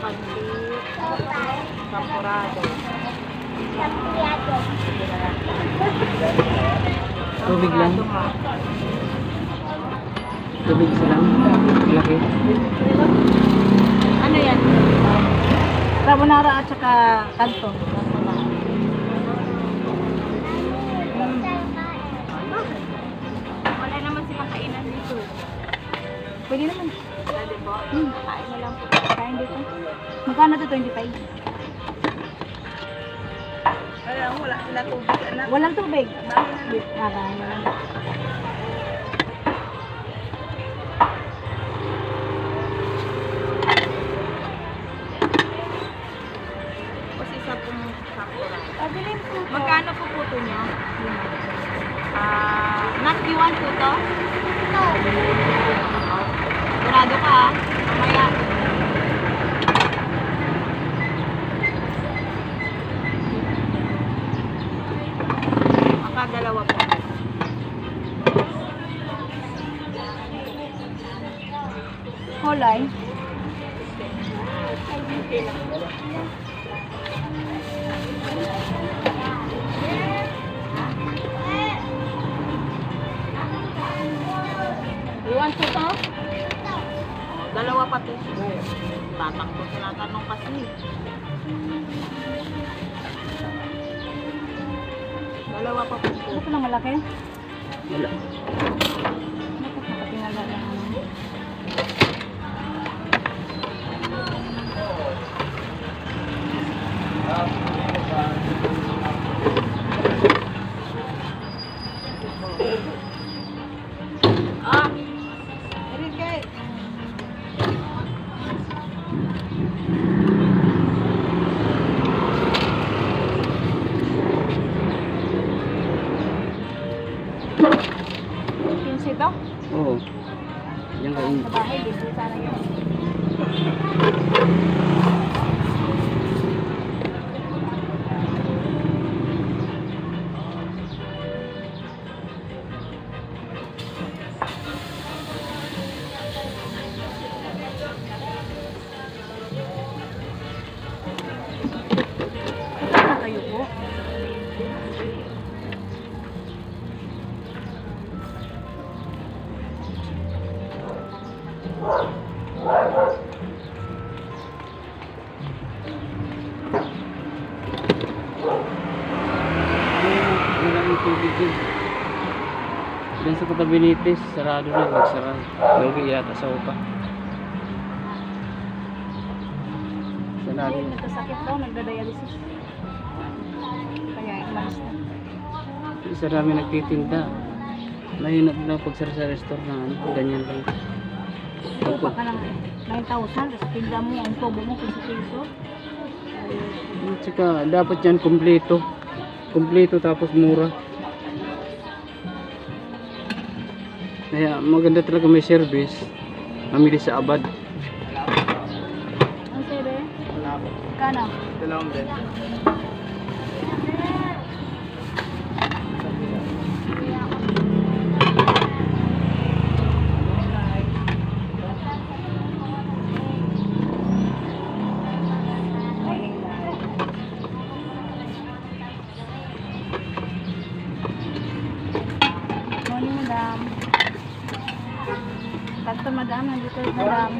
pansit, sampurado. Tubig lang. Sampurado nga. Tubig isa lang. Malaki. Ano yan? Carbonara at saka kanto. Wala naman silang kainan dito. Pwede naman. Pwede po? Kain na lang po. Kain dito. Magkano to? 25? Wala sila tubig. Walang tubig. Nakain na lang. Tapos isa pong sakura. Magkano po puto nyo? Not you want puto? No. Sigurado ka ah. Mamaya. Makadalawa po. Kulay. Iwan po to? Dalawa pa to. Tatakbo tinatanong kasi. Dalawa pa po. Ano po na malaki? Wala. Bakit nakatingala lang ano? Ah! Erin kay! Pinsi to? Oo. Yan kain. Sa bahay, dito sana yun. Saan na kayo po? Wala yung tubig yun. Diyan sa Cotabinites, sarado na. Nagsara. Lugi yata sa upa. Sarado Ay, na. nagkasakit daw, nagda-dialysis. Kaya umalis na. Isa dami nagtitinda. Mahirap na pagsara sa restaurant na ano, ganyan lang. Upa ka ng 9,000, tapos tinda mo, ang tubo mo, 15 piso. At saka dapat yan kumpleto. Kumpleto tapos mura. Kaya maganda talaga may service. Mamili sa abad. Ang sebe? Wala po. Kano? Dalawang din. Morning, madam. Kanto, madam. Nandito, madam.